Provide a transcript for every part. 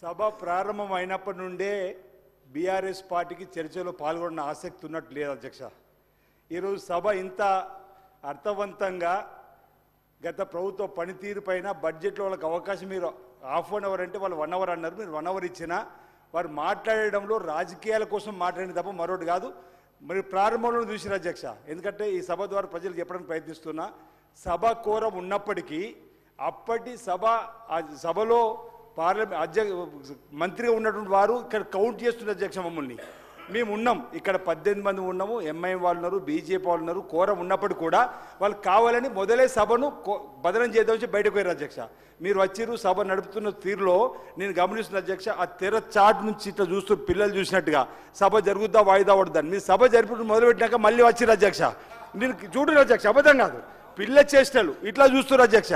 సభ ప్రారంభమైనప్పటి నుండే బీఆర్ఎస్ పార్టీకి చర్చలో పాల్గొన్న ఆసక్తి ఉన్నట్టు లేదు అధ్యక్ష. ఈరోజు సభ ఇంత అర్థవంతంగా గత ప్రభుత్వ పనితీరు పైన బడ్జెట్లో వాళ్ళకి అవకాశం మీరు ½ అవర్ అంటే వాళ్ళు 1 అవర్ అన్నారు, మీరు 1 అవర్ ఇచ్చినా వారు మాట్లాడడంలో రాజకీయాల కోసం మాట్లాడిన తప్ప మరొకటి కాదు. మరి ప్రారంభంలో చూసిన అధ్యక్ష, ఎందుకంటే ఈ సభ ద్వారా ప్రజలు చెప్పడానికి ప్రయత్నిస్తున్నా, సభ కోరం ఉన్నప్పటికీ అప్పటి సభలో మంత్రిగా ఉన్నటువంటి వారు ఇక్కడ కౌంట్ చేస్తున్న అధ్యక్ష మమ్మల్ని. మేము ఉన్నాం ఇక్కడ 18 మంది ఉన్నాము, ఎంఐఎం వాళ్ళు ఉన్నారు, బీజేపీ వాళ్ళు ఉన్నారు. కోరం ఉన్నప్పటికీ కూడా వాళ్ళు కావాలని మొదలే సభను బదనం చేద్దామని బయటకు పోయారు అధ్యక్ష. మీరు వచ్చిరు సభ నడుపుతున్న తీరులో నేను గమనిస్తున్న అధ్యక్ష, ఆ తెర చాట్ నుంచి ఇట్లా చూస్తూ పిల్లలు చూసినట్టుగా సభ జరుగుద్దా వాయిదా పడుద్దని. మీరు సభ జరిపి మొదలుపెట్టినాక మళ్ళీ వచ్చిరు అధ్యక్ష. నేను చూడరు అధ్యక్ష, అబద్ధం కాదు, పిల్ల చేష్టలు ఇట్లా చూస్తున్నారు అధ్యక్ష.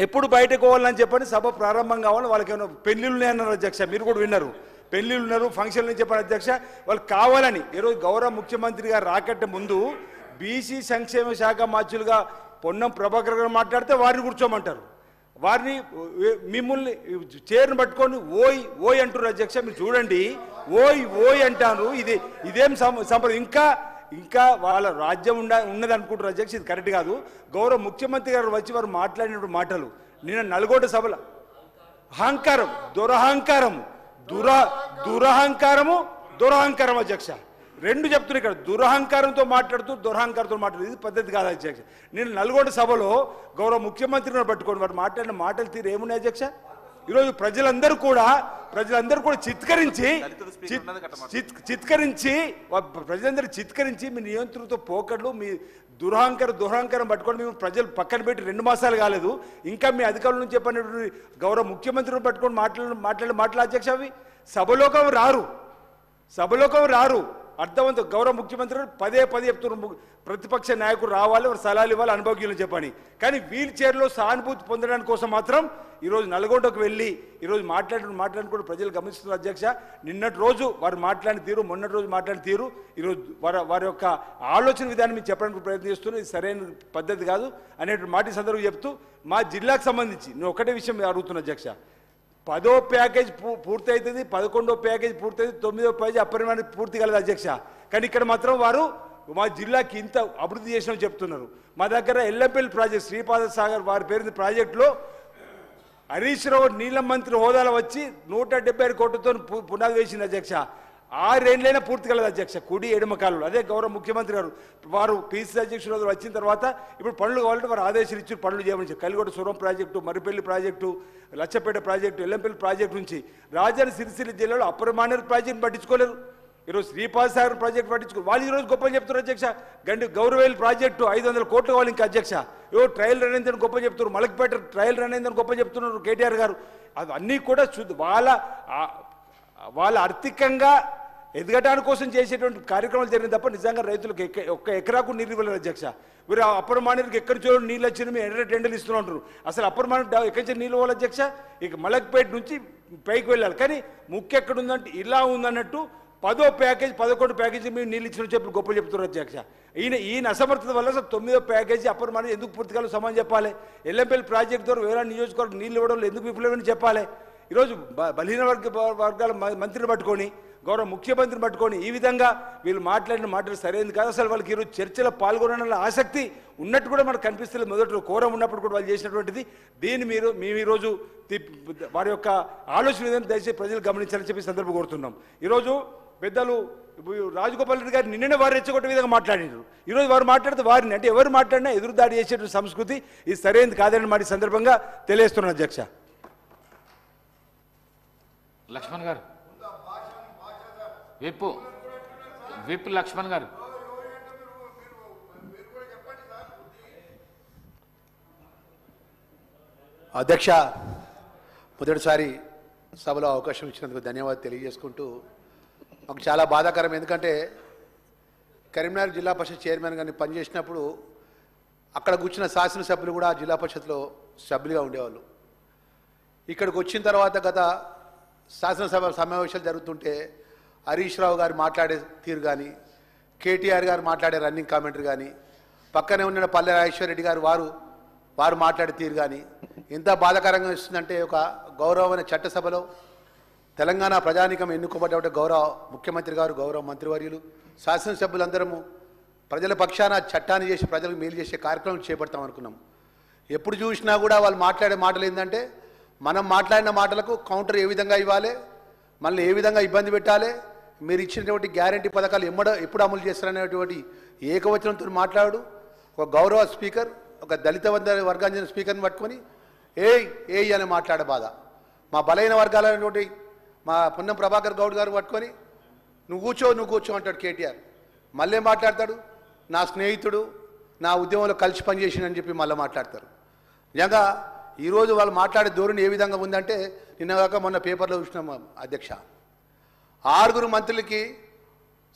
ఎప్పుడు బయటకు పోవాలని చెప్పని సభ ప్రారంభం కావాలి, వాళ్ళకి ఏమైనా పెళ్లిళ్ళు అన్నారు అధ్యక్ష, మీరు కూడా విన్నారు, పెళ్లిళ్ళు ఉన్నారు, ఫంక్షన్లు అని చెప్పారు అధ్యక్ష. వాళ్ళు కావాలని ఈరోజు గౌరవ ముఖ్యమంత్రి గారు రాకట్టే ముందు బీసీ సంక్షేమ శాఖ మంత్రులుగా పొన్నం ప్రభాకర్ గారు మాట్లాడితే వారిని కూర్చోమంటారు, వారిని మిమ్మల్ని చైర్ను పట్టుకొని ఓయ్ ఓయ్ అంటారు అధ్యక్ష. మీరు చూడండి, ఓయ్ ఓయ్ అంటారు, ఇదేం సంప్రదాయం. ఇంకా వాళ్ళ రాజ్యం ఉన్నది అనుకుంటారు అధ్యక్ష, ఇది కరెక్ట్ కాదు. గౌరవ ముఖ్యమంత్రి గారు వచ్చి వారు మాట్లాడిన మాటలు నిన్న నల్గొండ సభలో అహంకారం, దురహంకారం అధ్యక్ష, రెండు చెప్తున్నారు ఇక్కడ. దురహంకారంతో మాట్లాడుతూ దురహంకారంతో మాట్లాడుతూ ఇది పద్ధతి కాదు అధ్యక్ష. నేను నల్గొండ సభలో గౌరవ ముఖ్యమంత్రిని పట్టుకొని వారు మాట్లాడిన మాటలు తీరు ఏమున్నాయి అధ్యక్ష? ఈరోజు ప్రజలందరూ కూడా చిత్కరించి మీ నియంత్రణతో పోకడ్లు, మీ దురహంకారం పట్టుకొని మేము ప్రజలు పక్కన పెట్టి 2 మాసాలు కాలేదు, ఇంకా మీ అధికారుల నుంచి చెప్పినటువంటి గౌరవ ముఖ్యమంత్రిని పట్టుకొని మాట్లాడే అధ్యక్ష, అవి సభలోకం రారు. అర్థవంతం గౌరవ ముఖ్యమంత్రి పదే చెప్తున్నారు, ప్రతిపక్ష నాయకుడు రావాలి, వారు సలహాలు ఇవ్వాలి, అనుభవజ్ఞులు చెప్పని. కానీ వీల్ చైర్లో సానుభూతి పొందడానికి కోసం మాత్రం ఈరోజు నల్గొండకు వెళ్ళి ఈరోజు మాట్లాడిన కూడా ప్రజలు గమనిస్తున్నారు అధ్యక్ష. నిన్నటి రోజు వారు మాట్లాడిన తీరు, మొన్నటి రోజు మాట్లాడిన తీరు, ఈరోజు వారి యొక్క ఆలోచన విధానం మీరు చెప్పడానికి ప్రయత్నిస్తున్నారు, ఇది సరైన పద్ధతి కాదు అనేటువంటి మాట సందర్భంగా చెప్తూ, మా జిల్లాకు సంబంధించి నేను ఒకటే విషయం అడుగుతున్నా అధ్యక్ష. 10వ ప్యాకేజ్ పూర్తి అవుతుంది, 11వ ప్యాకేజ్ పూర్తి అవుతుంది, 9వ ప్యాకేజ్ అప్పరిమాణం పూర్తి కలదు అధ్యక్ష. కానీ ఇక్కడ మాత్రం వారు మా జిల్లాకి ఇంత అభివృద్ధి చేసినామని చెప్తున్నారు. మా దగ్గర ఎల్లంపల్లి ప్రాజెక్ట్, శ్రీపాద సాగర్ వారి పేరు ప్రాజెక్టులో హరీష్ రావు నీలం మంత్రి హోదాలో వచ్చి 176 కోట్లతో పునాది వేసింది అధ్యక్ష. 6 ఏళ్ళైనా పూర్తి కలదు అధ్యక్ష, కుడి ఎడమ కాలంలో. అదే గౌరవ ముఖ్యమంత్రి గారు వారు పీసీ అధ్యక్షుడు వచ్చిన తర్వాత ఇప్పుడు పనులు కావాలంటే వారు ఆదేశాలు ఇచ్చి పనులు చేయమని. Kalikota Suram project, Maripalli project, Lachhapeta project, Yellampalli project నుంచి రాజధాని సిరిసిల్ల జిల్లాలో అప్పర్ మానేరు ప్రాజెక్టును పట్టించుకోలేరు. ఈరోజు శ్రీపాద సాగర్ ప్రాజెక్టు పట్టించుకో వాళ్ళు ఈరోజు గొప్ప చెప్తున్నారు అధ్యక్ష. గౌరవేలు ప్రాజెక్టు 500 కోట్లు కావాలి ఇంకా అధ్యక్ష. ట్రయల్ రన్ అయిందని గొప్ప చెప్తున్నారు, మలక్పేట ట్రయల్ రన్ అయిందని గొప్ప చెప్తున్నారు కేటీఆర్ గారు. అవన్నీ కూడా వాళ్ళ ఆర్థికంగా ఎదగడానికి కోసం చేసేటువంటి కార్యక్రమాలు జరిగింది తప్ప నిజంగా రైతులకు 1 ఎకరాకు నీళ్ళు ఇవ్వలేదు అధ్యక్ష. వీరు అప్పర్ మానేరుకి ఎక్కడి నుంచో నీళ్ళు వచ్చిన మేము ఎర్ర టెండర్లు ఇస్తున్నారు. అసలు అప్పర్ మానేరు ఎక్కడి నుంచి నీళ్ళు ఇవ్వాలి అధ్యక్ష? ఇక మలక్పేట నుంచి పైకి వెళ్ళాలి. కానీ ముఖ్య ఎక్కడ ఉందంటే ఇలా ఉందన్నట్టు 10వ ప్యాకేజ్ 11వ ప్యాకేజీ మేము నీళ్ళు ఇచ్చిన చెప్పి గొప్ప చెప్తున్నారు అధ్యక్ష. ఈయన అసమర్థత వల్ల 9వ ప్యాకేజీ అప్పర్ మానేరు ఎందుకు పూర్తి కాలం సమానం చెప్పాలి? ఎల్లంపల్లి ప్రాజెక్టు ద్వారా వేరే నియోజకవర్గం నీళ్ళు ఇవ్వడంలో ఎందుకు విఫలమని చెప్పాలి? ఈరోజు బలహీన వర్గాల మంత్రిని పట్టుకొని, గౌరవ ముఖ్యమంత్రిని పట్టుకొని ఈ విధంగా వీళ్ళు మాట్లాడిన మాటలు సరైనది కాదు. అసలు వాళ్ళకి ఈరోజు చర్చలో పాల్గొనాలన్న ఆసక్తి ఉన్నట్టు కూడా మనకు కనిపిస్తుంది. మొదటి కోరం ఉన్నప్పుడు కూడా వాళ్ళు చేసినటువంటిది. దీన్ని మేము ఈరోజు వారి యొక్క ఆలోచన విధానం దయచేసి ప్రజలు గమనించాలని చెప్పి సందర్భం కోరుతున్నాం. ఈరోజు పెద్దలు రాజగోపాల్ రెడ్డి గారు నిన్ననే వారు రెచ్చగొట్టే విధంగా మాట్లాడినారు. ఈరోజు వారు మాట్లాడితే వారిని అంటే ఎవరు మాట్లాడినా ఎదురుదాడి చేసేటువంటి సంస్కృతి ఇది సరైనది కాదని మాట సందర్భంగా తెలియజేస్తున్నాను అధ్యక్ష. లక్ష్మణ్ గారు, విప్ లక్ష్మణ్ గారు. అధ్యక్ష, మొదటిసారి సభలో అవకాశం ఇచ్చినందుకు ధన్యవాదాలు తెలియజేసుకుంటూ, మాకు చాలా బాధాకరం. ఎందుకంటే కరీంనగర్ జిల్లా పరిషత్ చైర్మన్ గారిని పనిచేసినప్పుడు అక్కడ కూర్చున్న శాసనసభ్యులు కూడా జిల్లా పరిషత్లో సభ్యులుగా ఉండేవాళ్ళు. ఇక్కడికి వచ్చిన తర్వాత గత శాసనసభ సమావేశాలు జరుగుతుంటే హరీష్ రావు గారు మాట్లాడే తీరు కానీ, కేటీఆర్ గారు మాట్లాడే రన్నింగ్ కామెంటరీ కానీ, పక్కనే ఉన్న పల్లె రాజేశ్వర రెడ్డి గారు వారు మాట్లాడే తీరు కానీ, ఎంత బాధాకరంగా ఇస్తుందంటే ఒక గౌరవమైన చట్టసభలో తెలంగాణ ప్రజానీకం ఎన్నుకోబడ్డ గౌరవ ముఖ్యమంత్రి గారు, గౌరవ మంత్రివర్యులు, శాసనసభ్యులందరము ప్రజల పక్షాన చట్టాన్ని చేసి ప్రజలకు మేలు చేసే కార్యక్రమం చేపడతాం అనుకున్నాం. ఎప్పుడు చూసినా కూడా వాళ్ళు మాట్లాడే మాటలు ఏంటంటే మనం మాట్లాడిన మాటలకు కౌంటర్ ఏ విధంగా ఇవ్వాలి, మళ్ళీ ఏ విధంగా ఇబ్బంది పెట్టాలి, మీరు ఇచ్చినటువంటి గ్యారంటీ పథకాలు ఎప్పుడు అమలు చేస్తారనేటువంటి ఏకవచనంతో మాట్లాడు. ఒక గౌరవ స్పీకర్, ఒక దళిత వర్గానికి చెందిన స్పీకర్ని పట్టుకొని ఏయ్ అని మాట్లాడే బాధ. మా బలైన వర్గాలైనటువంటి మా పొన్నం ప్రభాకర్ గౌడ్ గారు పట్టుకొని నువ్వు కూర్చో అంటాడు కేటీఆర్. మళ్ళీ మాట్లాడతాడు నా స్నేహితుడు, నా ఉద్యమంలో కలిసి పనిచేసిందని చెప్పి మళ్ళీ మాట్లాడతారు. నిజంగా ఈరోజు వాళ్ళు మాట్లాడే ధోరణి ఏ విధంగా ఉందంటే నిన్నగాక మొన్న పేపర్లో చూసినాం అధ్యక్ష, 6 మంత్రులకి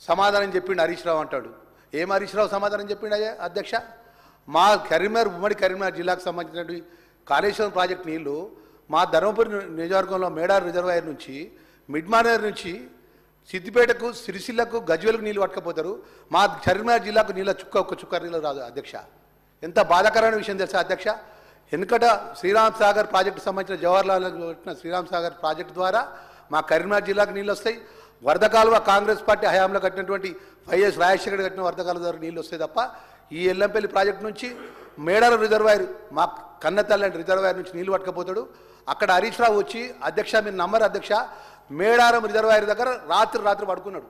సమాధానం చెప్పిండు హరీష్ రావు అంటాడు. ఏం హరీష్ రావు సమాధానం చెప్పిండు అధ్యక్ష? మా ఉమ్మడి కరీంనగర్ జిల్లాకు సంబంధించినటువంటి కాళేశ్వరం ప్రాజెక్టు నీళ్లు మా ధర్మపురి నియోజకవర్గంలో మేడార్ రిజర్వాయర్ నుంచి మిడ్మానేర్ నుంచి సిద్దిపేటకు, సిరిసిల్లకు, గజ్వేలకు నీళ్లు పట్టుకపోతారు. మా కరీంనగర్ జిల్లాకు ఒక్క చుక్క నీళ్ళు రాదు అధ్యక్ష. ఎంత బాధాకరమైన విషయం తెలుసా అధ్యక్ష? వెనుకట శ్రీరామ్ సాగర్ ప్రాజెక్టు సంబంధించిన జవహర్లాల్ శ్రీరామ్ సాగర్ ప్రాజెక్టు ద్వారా మా కరీంనగర్ జిల్లాకు నీళ్ళు వస్తాయి. వరద కాలువ కాంగ్రెస్ పార్టీ హయాంలో కట్టినటువంటి వైఎస్ రాజశేఖర్ కట్టిన వరద కాలువ ద్వారా నీళ్ళు వస్తాయి తప్ప ఈ ఎల్లంపల్లి ప్రాజెక్టు నుంచి మేడారం రిజర్వాయర్, మా కన్నతల్లి రిజర్వాయర్ నుంచి నీళ్లు పట్టుకపోతాడు. అక్కడ హరీష్ రావు వచ్చి అధ్యక్ష మీరు నమ్మరు అధ్యక్ష, మేడారం రిజర్వాయర్ దగ్గర రాత్రి పడుకున్నాడు.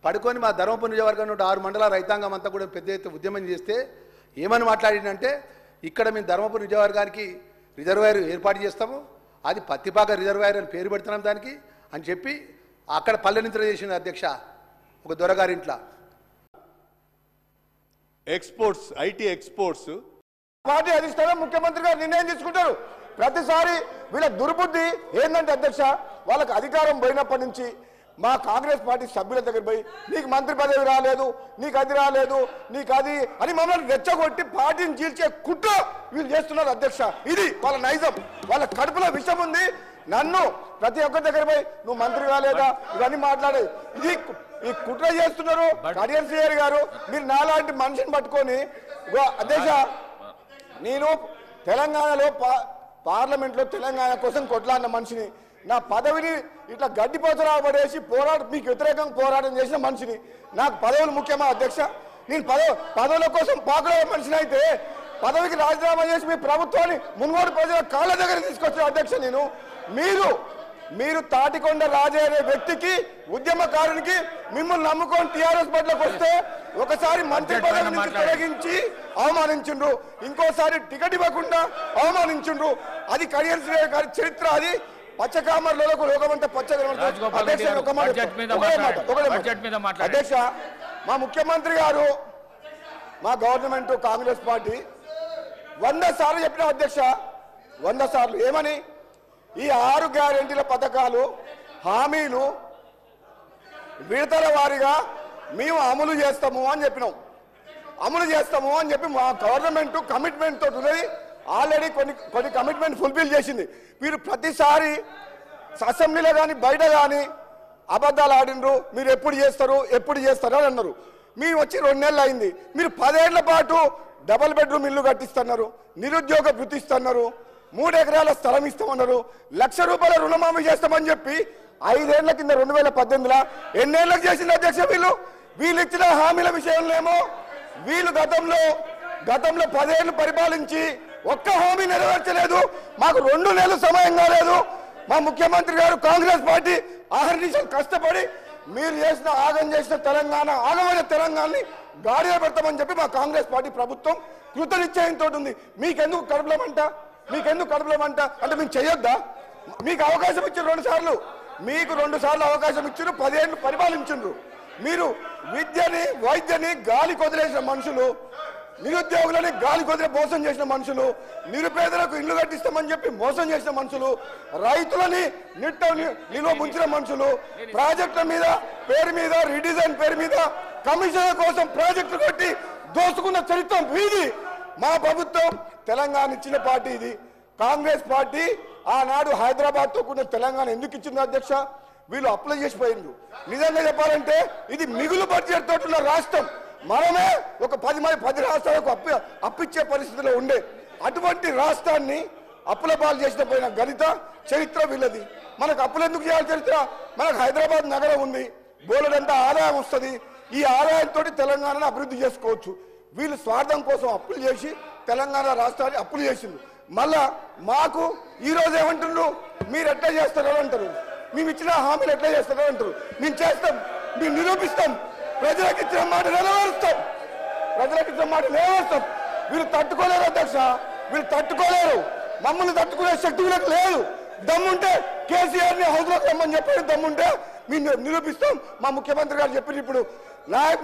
పడుకొని మా ధర్మపురి నియోజకవర్గం 6 మండలాల రైతాంగం అంతా కూడా పెద్ద ఎత్తున ఉద్యమం చేస్తే ఏమని మాట్లాడిందంటే ఇక్కడ మేము ధర్మపురి నియోజకవర్గానికి రిజర్వాయర్ ఏర్పాటు చేస్తాము, అది పత్తిపాక రిజర్వాయర్ అని పేరు పెడుతున్నాం దానికి అని చెప్పి అక్కడ పల్లెనింత్ర చేసిన అధ్యక్ష ఒక దొరగారింట్ల ఎక్స్పోర్ట్స్, ఐటీ ఎక్స్పోర్ట్స్ పార్టీ అధిష్టానం ముఖ్యమంత్రి గారు నిర్ణయం తీసుకుంటారు. ప్రతిసారి వీళ్ళ దుర్బుద్ధి ఏంటంటే అధ్యక్ష, వాళ్ళకి అధికారం పోయినప్పటి నుంచి మా కాంగ్రెస్ పార్టీ సభ్యుల దగ్గర పోయి నీకు మంత్రి పదవి రాలేదు, నీకు అది రాలేదు, నీకు అది అని మమ్మల్ని రెచ్చగొట్టి పార్టీని చీల్చే కుట్ర వీళ్ళు చేస్తున్నారు అధ్యక్ష. ఇది వాళ్ళ నైజం, వాళ్ళ కడుపులో విషం ఉంది. నన్ను ప్రతి ఒక్కరి దగ్గర పోయి నువ్వు మంత్రి కాలేదా ఇవన్నీ మాట్లాడే ఇది ఈ కుట్ర చేస్తున్నారు. కడియం శ్రీహరి గారు మీరు నాలాంటి మనిషిని పట్టుకొని అధ్యక్ష, నేను తెలంగాణలో పార్లమెంట్లో తెలంగాణ కోసం కొట్లాడిన మనిషిని, నా పదవిని ఇట్లా గడ్డిపోతరా పడేసి మీకు వ్యతిరేకంగా పోరాటం చేసిన మనిషిని. నాకు పదవులు ముఖ్యమా అధ్యక్ష? నేను పదవుల కోసం పాకులే మనిషిని అయితే పదవికి రాజీనామా చేసి మీ ప్రభుత్వాన్ని మున్గోడు ప్రజల కాళ్ళ దగ్గర తీసుకొచ్చిన అధ్యక్ష నేను. మీరు తాటికొండ రాజే అనే వ్యక్తికి, ఉద్యమకారునికి మిమ్మల్ని నమ్ముకొని టీఆర్ఎస్ బట్లకు వస్తే ఒకసారి మంత్రి పదవి నుంచి తొలగించి అవమానించుండ్రు, ఇంకోసారి టికెట్ ఇవ్వకుండా అవమానించుండ్రు. అది కడియం శ్రీహరి గారి చరిత్ర. అది పచ్చకామర్లకు లోకమంతా అధ్యక్ష, మా ముఖ్యమంత్రి గారు, మా గవర్నమెంట్ కాంగ్రెస్ పార్టీ 100 సార్లు చెప్పిన అధ్యక్ష, 100 సార్లు ఏమని ఈ 6 గ్యారెంటీల పథకాలు హామీలు విడతల వారీగా మేము అమలు చేస్తాము అని చెప్పినాం. అమలు చేస్తాము అని చెప్పి మా గవర్నమెంట్ కమిట్మెంట్ తోటి ఉన్నది. ఆల్రెడీ కొన్ని కమిట్మెంట్ ఫుల్ఫిల్ చేసింది. మీరు ప్రతిసారి అసెంబ్లీలో కానీ బయట కానీ అబద్ధాలు ఆడినరు. మీరు ఎప్పుడు చేస్తారు అని అన్నారు. మీరు వచ్చి 2 నెలలు అయింది. మీరు 10 ఏళ్ల పాటు డబుల్ బెడ్రూమ్ ఇల్లు కట్టిస్తున్నారు, నిరుద్యోగ భృతి ఇస్తున్నారు, 3 ఎకరాల స్థలం ఇస్తామన్నారు, ₹1,00,000 రుణమాఫీ చేస్తామని చెప్పి 5 ఏళ్ల కింద 2018లో ఎన్నేళ్లకు చేసింది అధ్యక్ష? వీళ్ళు ఇచ్చిన హామీల విషయంలో ఏమో వీళ్ళు గతంలో 10 ఏళ్లు పరిపాలించి ఒక్క హామీ నెరవేర్చలేదు. మాకు 2 నెలలు సమయం కాలేదు. మా ముఖ్యమంత్రి గారు కాంగ్రెస్ పార్టీ ఆహర్నిశలు కష్టపడి మీరు చేసిన తెలంగాణ ఆగమైన తెలంగాణని గాడిలో పెడతామని చెప్పి మా కాంగ్రెస్ పార్టీ ప్రభుత్వం కృతనిశ్చయంతో ఉంది. మీకెందుకు కడుపులమంట అంటే మేము చేయొద్దా? మీకు అవకాశం ఇచ్చారు 2 సార్లు, మీకు 2 సార్లు అవకాశం ఇచ్చారు, 10 ఏళ్ళు పరిపాలించారు. మీరు విద్యని వైద్యని గాలి కొదిలేసిన మనుషులు, నిరుద్యోగులని గాలి కొదిలే మోసం చేసిన మనుషులు, నిరుపేదలకు ఇల్లు కట్టిస్తామని చెప్పి మోసం చేసిన మనుషులు, రైతులని నిలువ ముంచిన మనుషులు, ప్రాజెక్టుల మీద పేరు మీద రీడిజైన్ పేరు మీద కమిషన్ల కోసం ప్రాజెక్టులు కట్టి దోసుకున్న చరిత్ర వీది. మా ప్రభుత్వం తెలంగాణ ఇచ్చిన పార్టీ ఇది. కాంగ్రెస్ పార్టీ ఆనాడు హైదరాబాద్ తో కూడిన తెలంగాణ ఎందుకు ఇచ్చింది అధ్యక్ష? వీళ్ళు అప్లై చేసిపోయిండ్రు. నిజంగా చెప్పాలంటే ఇది మిగులు బడ్జెట్ తోటి ఉన్న రాష్ట్రం. మనమే ఒక 10 రాష్ట్రాలకు అప్పిచ్చే పరిస్థితిలో ఉండే అటువంటి రాష్ట్రాన్ని అప్పుల పాలు చేసిన పోయిన గణిత చరిత్ర వీళ్ళది. మనకు అప్పులు ఎందుకు చేయాలి చరిత్ర? మనకు హైదరాబాద్ నగరం ఉంది, బోలెడంత ఆదాయం వస్తుంది. ఈ ఆదాయంతో తెలంగాణను అభివృద్ధి చేసుకోవచ్చు. వీళ్ళు స్వార్థం కోసం అప్పులు చేసి తెలంగాణ రాష్ట్రాన్ని అప్పులు చేసింది. మళ్ళా మాకు ఈ రోజు ఏమంటున్నారు, మీరు ఎట్లా చేస్తారో అంటారు, మేము ఇచ్చిన హామీలు ఎట్లా చేస్తారో అంటారు. మేము చేస్తాం, మేము నిరూపిస్తాం, ప్రజలకు ఇచ్చిన మాట నెరవేరుస్తాం, ప్రజలకు ఇచ్చిన మాట నెరవేరుస్తాం. వీళ్ళు తట్టుకోలేరు అధ్యక్ష, వీళ్ళు తట్టుకోలేరు. మమ్మల్ని తట్టుకునే శక్తి వీళ్ళకి లేదు. దమ్ముంటే కేసీఆర్ని హౌస్లోకి రమ్మని చెప్పి దమ్ముంటే మేము నిరూపిస్తాం. మా ముఖ్యమంత్రి గారు చెప్పిండు, ఇప్పుడు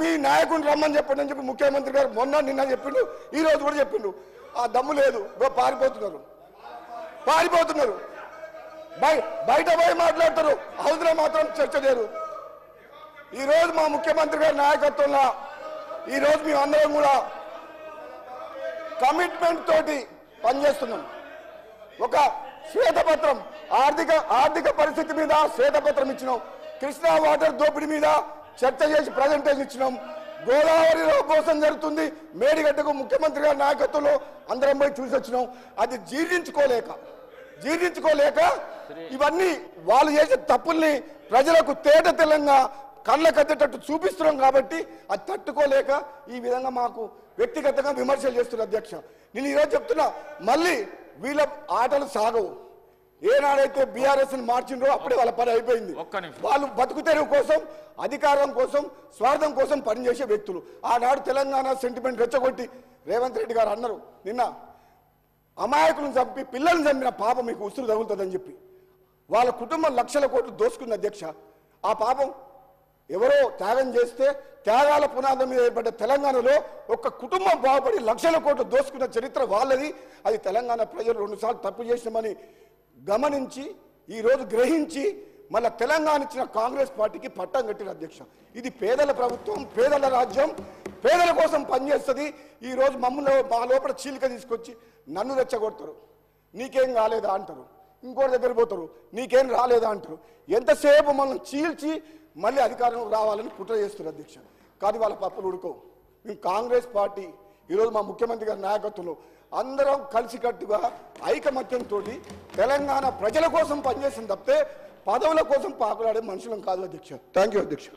మీ నాయకుడిని రమ్మని చెప్పండి అని చెప్పి ముఖ్యమంత్రి గారు మొన్న నిన్న చెప్పిండు, ఈ రోజు కూడా చెప్పిండు. ఆ దమ్ము లేదు, పారిపోతున్నారు. బయట పోయి మాట్లాడతారు, హౌస్లో మాత్రం చర్చ లేరు. ఈ రోజు మా ముఖ్యమంత్రి గారి నాయకత్వంలో ఈ రోజు మేము అందరం కూడా కమిట్మెంట్ తోటి పనిచేస్తున్నాం. ఒక శ్వేతపత్రం ఆర్థిక పరిస్థితి మీద శ్వేతపత్రం ఇచ్చినాం. కృష్ణా వాటర్ దోపిడీ మీద చర్చ చేసి ప్రజెంటేషన్ ఇచ్చినాం. గోదావరిలో మోసం జరుగుతుంది, మేడిగడ్డకు ముఖ్యమంత్రి గారి నాయకత్వంలో అందరం పోయి చూసి వచ్చినాం. అది జీర్ణించుకోలేక ఇవన్నీ వాళ్ళు చేసే తప్పుల్ని ప్రజలకు తేట తెల్లంగా కళ్ళ కట్టేటట్టు చూపిస్తున్నాం. కాబట్టి అది తట్టుకోలేక ఈ విధంగా మాకు వ్యక్తిగతంగా విమర్శలు చేస్తున్నారు అధ్యక్ష. నేను ఈరోజు చెప్తున్నా, మళ్ళీ వీళ్ళ ఆటలు సాగవు. ఏనాడైతే బీఆర్ఎస్ మార్చిండ్రో అప్పుడే వాళ్ళ పని అయిపోయింది. వాళ్ళు బతుకు తెరువు కోసం, అధికారం కోసం, స్వార్థం కోసం పనిచేసే వ్యక్తులు. ఆనాడు తెలంగాణ సెంటిమెంట్ రెచ్చగొట్టి రేవంత్ రెడ్డి గారు అన్నారు, నిన్న అమాయకులను చంపి పిల్లల్ని చంపిన పాపం మీకు ఉసురు తగులుతుందని చెప్పి వాళ్ళ కుటుంబం లక్షల కోట్లు దోసుకుంది అధ్యక్ష. ఆ పాపం ఎవరో త్యాగం చేస్తే త్యాగాల పునాదం మీద ఏర్పడ్డ తెలంగాణలో ఒక కుటుంబం బాగుపడి లక్షల కోట్లు దోసుకున్న చరిత్ర వాళ్ళది. అది తెలంగాణ ప్రజలు 2 సార్లు తప్పు చేసినామని గమనించి ఈరోజు గ్రహించి మళ్ళీ తెలంగాణ ఇచ్చిన కాంగ్రెస్ పార్టీకి పట్టం కట్టిన అధ్యక్ష. ఇది పేదల ప్రభుత్వం, పేదల రాజ్యం, పేదల కోసం పనిచేస్తుంది. ఈరోజు మమ్మల్ని మా లోపల చీలిక తీసుకొచ్చి నన్ను రెచ్చగొడతారు, నీకేం కాలేదా అంటారు, ఇంకోటి దగ్గర పోతారు, నీకేం రాలేదా అంటారు. ఎంతసేపు మనం చీల్చి మళ్ళీ అధికారం రావాలని కుట్ర చేస్తారు అధ్యక్ష. కానీ వాళ్ళ పప్పులు ఉడుకోవు. మేము కాంగ్రెస్ పార్టీ ఈరోజు మా ముఖ్యమంత్రి గారి నాయకత్వంలో అందరం కలిసికట్టుగా ఐకమత్యంతో తెలంగాణ ప్రజల కోసం పనిచేసిన తప్పితే పదవుల కోసం పాకులాడే మనుషులం కాదు అధ్యక్ష. థ్యాంక్ యూ అధ్యక్ష.